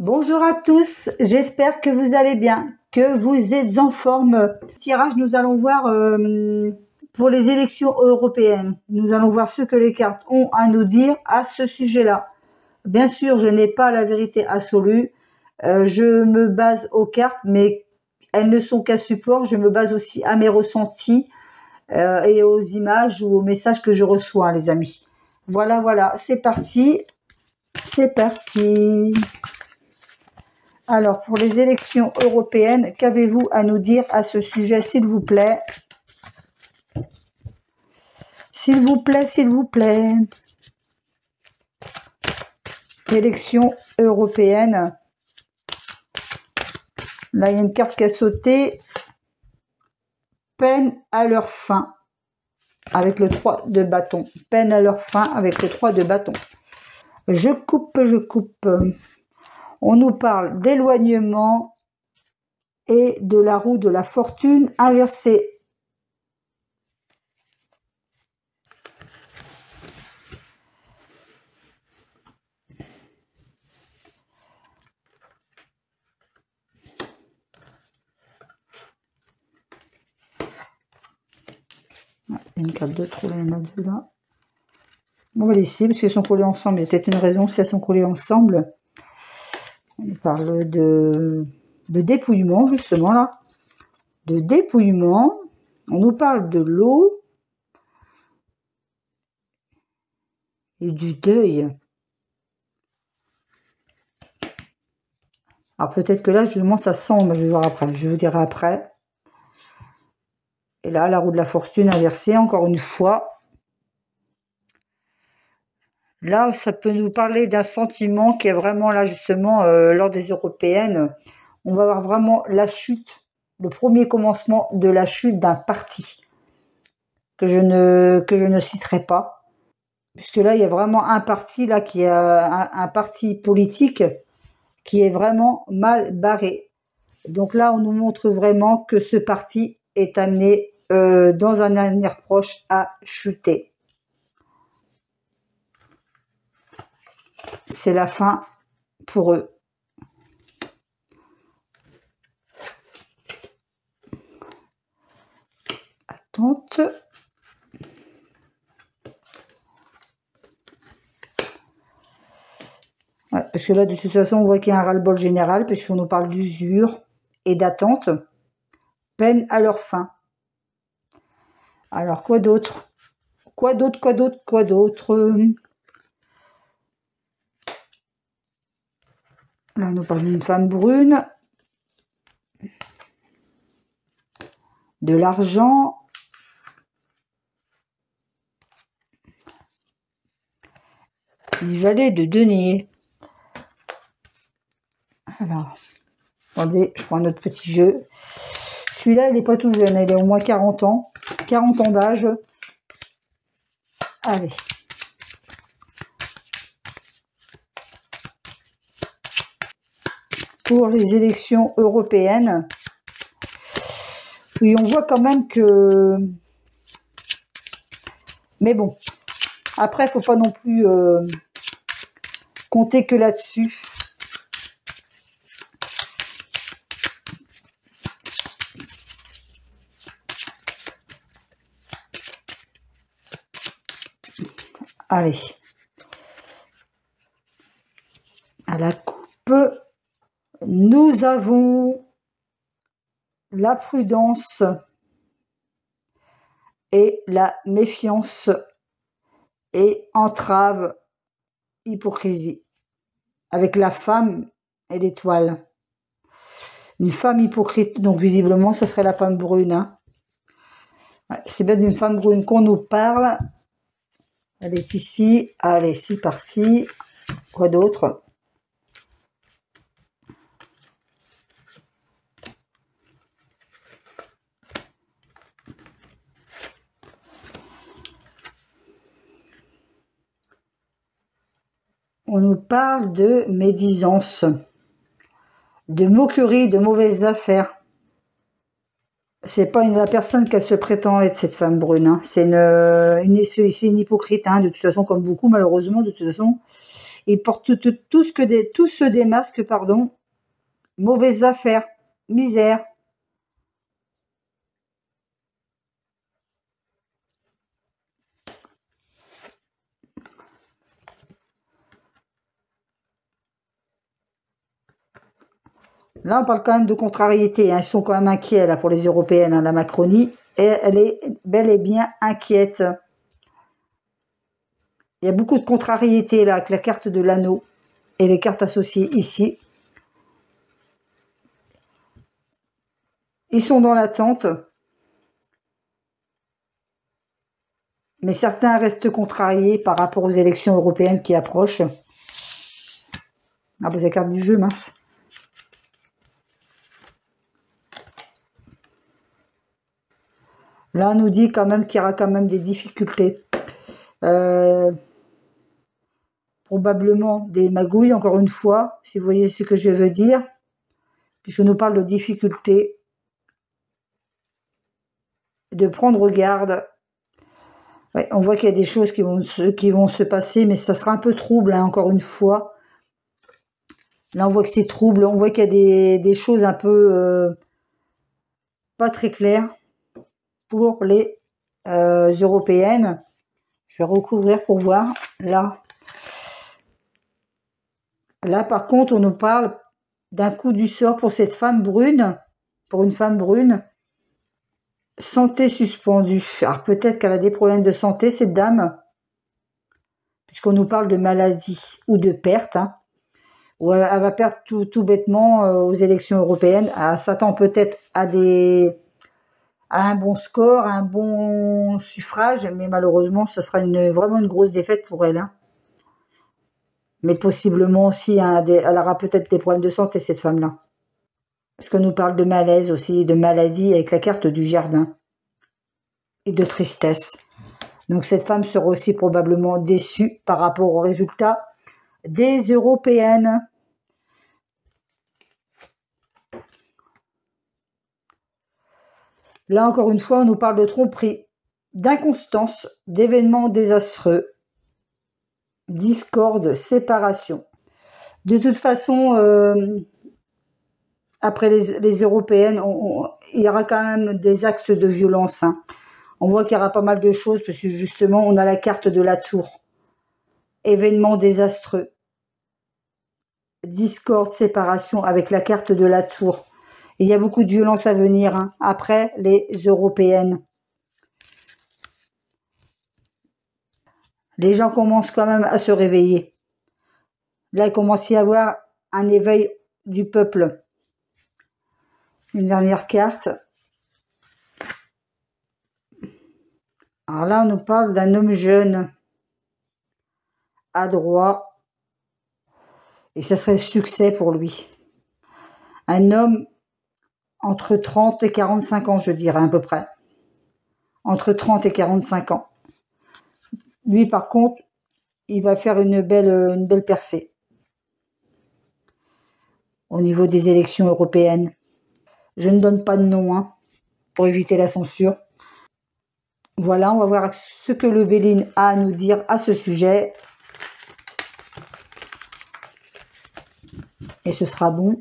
Bonjour à tous, j'espère que vous allez bien, que vous êtes en forme. Tirage, nous allons voir pour les élections européennes. Nous allons voir ce que les cartes ont à nous dire à ce sujet-là. Bien sûr, je n'ai pas la vérité absolue. Je me base aux cartes, mais elles ne sont qu'un support. Je me base aussi à mes ressentis et aux images ou aux messages que je reçois, les amis. Voilà, c'est parti. C'est parti. Alors, pour les élections européennes, qu'avez-vous à nous dire à ce sujet, s'il vous plaît? S'il vous plaît, s'il vous plaît. Élections européennes. Là, il y a une carte qui a sauté. Peine à leur fin. Avec le 3 de bâton. Peine à leur fin avec le 3 de bâton. Je coupe. On nous parle d'éloignement et de la roue de la fortune inversée. Il y a une carte de trop, il y en a deux là. On va laisser parce qu'elles sont collées ensemble. Il y a peut-être une raison si elles sont collées ensemble. On parle de dépouillement, justement, là. De dépouillement. On nous parle de l'eau et du deuil. Alors, peut-être que là, justement, ça sent, mais je vais voir après. Je vous dirai après. Et là, la roue de la fortune inversée, encore une fois. Là, ça peut nous parler d'un sentiment qui est vraiment là, justement, lors des européennes. On va avoir vraiment la chute, le premier commencement de la chute d'un parti que je ne citerai pas. Puisque là, il y a vraiment un parti, là, qui est un parti politique qui est vraiment mal barré. Donc là, on nous montre vraiment que ce parti est amené dans un avenir proche à chuter. C'est la fin pour eux. Attente. Ouais, parce que là, de toute façon, on voit qu'il y a un ras-le-bol général, puisqu'on nous parle d'usure et d'attente. Peine à leur fin. Alors, quoi d'autre? Quoi d'autre? Là, on nous parle d'une femme brune. De l'argent. Du valet de denier. Alors, attendez, je prends un autre petit jeu. Celui-là, il n'est pas tout jeune, il a au moins 40 ans. 40 ans d'âge. Allez. Pour les élections européennes. Oui, on voit quand même que... Mais bon, après, il ne faut pas non plus compter que là-dessus. Allez. À la coupe, nous avons la prudence et la méfiance et entrave, hypocrisie. Avec la femme et l'étoile. Une femme hypocrite, donc visiblement, ça serait la femme brune. Hein. Ouais, c'est bien d'une femme brune qu'on nous parle. Elle est ici. Allez, c'est parti. Quoi d'autre? On nous parle de médisance, de moquerie, de mauvaises affaires. C'est pas la personne qu'elle se prétend être, cette femme brune. Hein. C'est une hypocrite, hein, de toute façon, comme beaucoup, malheureusement, de toute façon. Ils portent tous des masques, pardon. Mauvaises affaires, misère. Là, on parle quand même de contrariété, hein. Ils sont quand même inquiets là pour les européennes, hein. La Macronie, et elle est bel et bien inquiète. Il y a beaucoup de contrariété là avec la carte de l'anneau et les cartes associées ici. Ils sont dans l'attente, mais certains restent contrariés par rapport aux élections européennes qui approchent. Ah, bah, c'est la carte du jeu, mince. Là, on nous dit quand même qu'il y aura quand même des difficultés. Probablement des magouilles, encore une fois, si vous voyez ce que je veux dire, puisqu'on nous parle de difficultés, de prendre garde. Ouais, on voit qu'il y a des choses qui vont se passer, mais ça sera un peu trouble, hein, encore une fois. Là, on voit que c'est trouble, on voit qu'il y a des choses un peu pas très claires pour les européennes. Je vais recouvrir pour voir. Là, par contre, on nous parle d'un coup du sort pour cette femme brune, pour une femme brune. Santé suspendue. Alors peut-être qu'elle a des problèmes de santé, cette dame, puisqu'on nous parle de maladie ou de perte, hein, ou elle va perdre tout bêtement aux élections européennes. Elle s'attend peut-être à un bon score, à un bon suffrage, mais malheureusement, ça sera vraiment une grosse défaite pour elle, hein. Mais possiblement aussi, hein, elle aura peut-être des problèmes de santé, cette femme-là. Parce qu'on nous parle de malaise aussi, de maladie avec la carte du jardin. Et de tristesse. Donc cette femme sera aussi probablement déçue par rapport aux résultats des européennes. Là, encore une fois, on nous parle de tromperie, d'inconstance, d'événements désastreux, discorde, séparation. De toute façon, après les européennes, il y aura quand même des axes de violence, hein. On voit qu'il y aura pas mal de choses, parce que justement, on a la carte de la tour. Événements désastreux. Discorde, séparation avec la carte de la tour. Il y a beaucoup de violence à venir, hein, après les européennes. Les gens commencent quand même à se réveiller. Là, il commence à y avoir un éveil du peuple. Une dernière carte. Alors là, on nous parle d'un homme jeune, adroit, et ça serait le succès pour lui. Un homme entre 30 et 45 ans, je dirais à peu près. Entre 30 et 45 ans. Lui, par contre, il va faire une belle percée au niveau des élections européennes. Je ne donne pas de nom, hein, pour éviter la censure. Voilà, on va voir ce que le Béline a à nous dire à ce sujet. Et ce sera bon.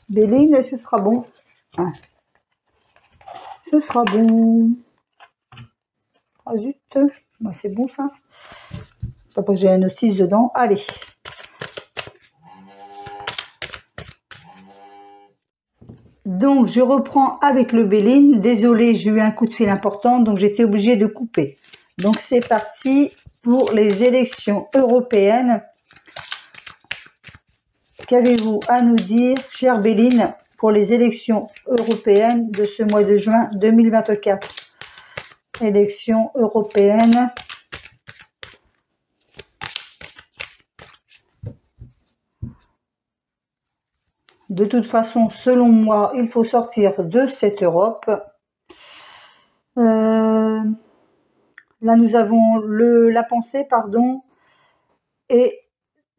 Béline, ce sera bon. Ah. Ce sera bon. Ah zut, bah, c'est bon ça. Pas que j'ai la notice dedans. Allez. Donc, je reprends avec le Béline. Désolée, j'ai eu un coup de fil important, donc j'étais obligée de couper. Donc, c'est parti pour les élections européennes. Qu'avez-vous à nous dire, chère Béline, pour les élections européennes de ce mois de juin 2024? Élections européennes. De toute façon, selon moi, il faut sortir de cette Europe. Là, nous avons la pensée, pardon, et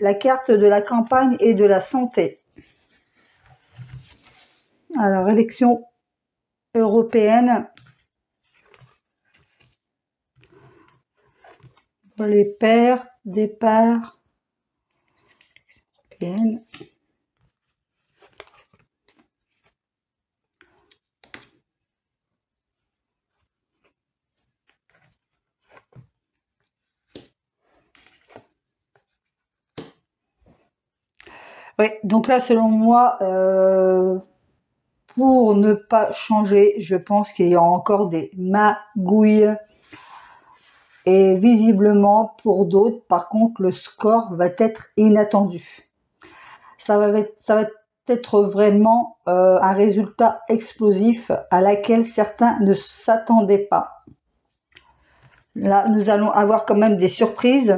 la carte de la campagne et de la santé. Alors, élection européenne. Les pairs, départ, européenne. Oui, donc là, selon moi, pour ne pas changer, je pense qu'il y a encore des magouilles. Et visiblement, pour d'autres, par contre, le score va être inattendu. Ça va être vraiment un résultat explosif à laquelle certains ne s'attendaient pas. Là, nous allons avoir quand même des surprises.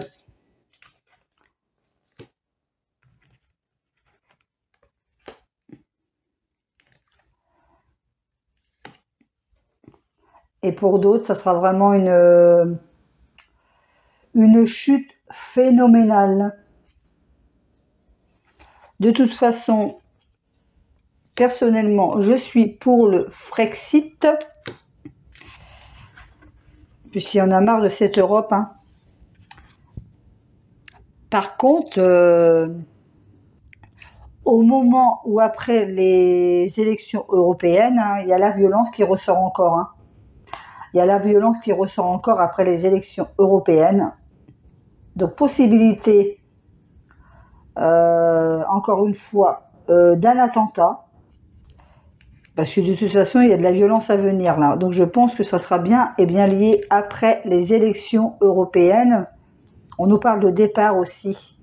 Et pour d'autres, ça sera vraiment une chute phénoménale. De toute façon, personnellement, je suis pour le Frexit. Puisqu'il y en a marre de cette Europe. Hein. Par contre, au moment où après les élections européennes, hein, il y a la violence qui ressort encore. Hein. Il y a la violence qui ressort encore après les élections européennes. Donc, possibilité, encore une fois, d'un attentat. Parce que de toute façon, il y a de la violence à venir là. Donc, je pense que ça sera bien et bien lié après les élections européennes. On nous parle de départ aussi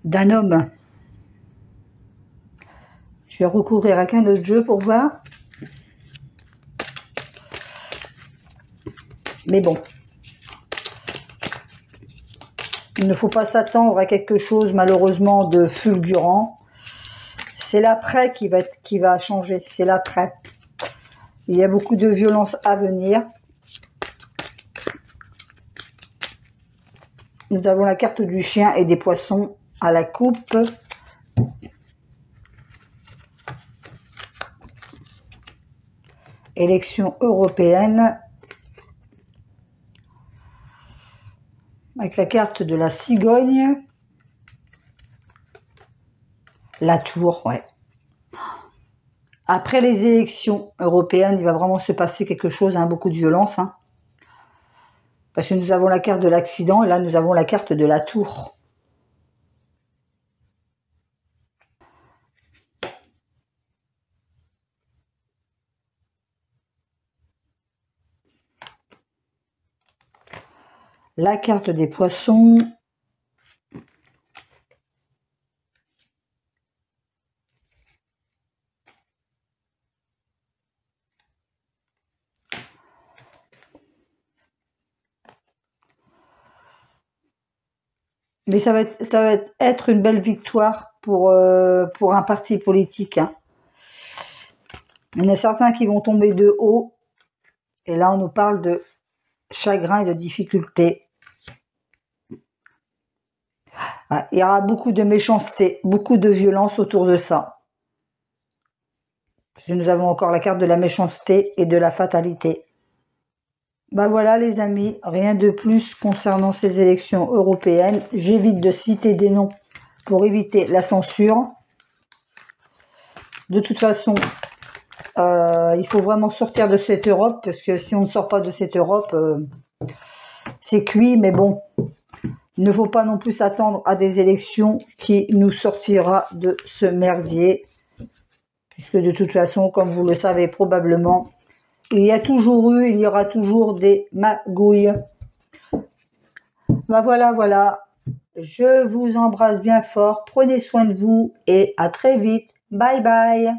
d'un homme. Je vais recourir à qu'un autre jeu pour voir. Mais bon. Il ne faut pas s'attendre à quelque chose malheureusement de fulgurant. C'est l'après qui va changer. C'est l'après. Il y a beaucoup de violence à venir. Nous avons la carte du chien et des poissons à la coupe. Élection européenne. Avec la carte de la cigogne. La tour, ouais. Après les élections européennes, il va vraiment se passer quelque chose, hein, beaucoup de violence. Hein, parce que nous avons la carte de l'accident et là, nous avons la carte de la tour. La carte des poissons. Mais ça va être une belle victoire pour un parti politique. Hein. Il y en a certains qui vont tomber de haut. Et là, on nous parle de chagrin et de difficulté. Il y aura beaucoup de méchanceté, beaucoup de violence autour de ça. Parce que nous avons encore la carte de la méchanceté et de la fatalité. Ben voilà les amis, rien de plus concernant ces élections européennes. J'évite de citer des noms pour éviter la censure. De toute façon, il faut vraiment sortir de cette Europe, parce que si on ne sort pas de cette Europe, c'est cuit, mais bon. Il ne faut pas non plus s'attendre à des élections qui nous sortira de ce merdier. Puisque de toute façon, comme vous le savez probablement, il y aura toujours des magouilles. Ben voilà. Je vous embrasse bien fort. Prenez soin de vous et à très vite. Bye bye.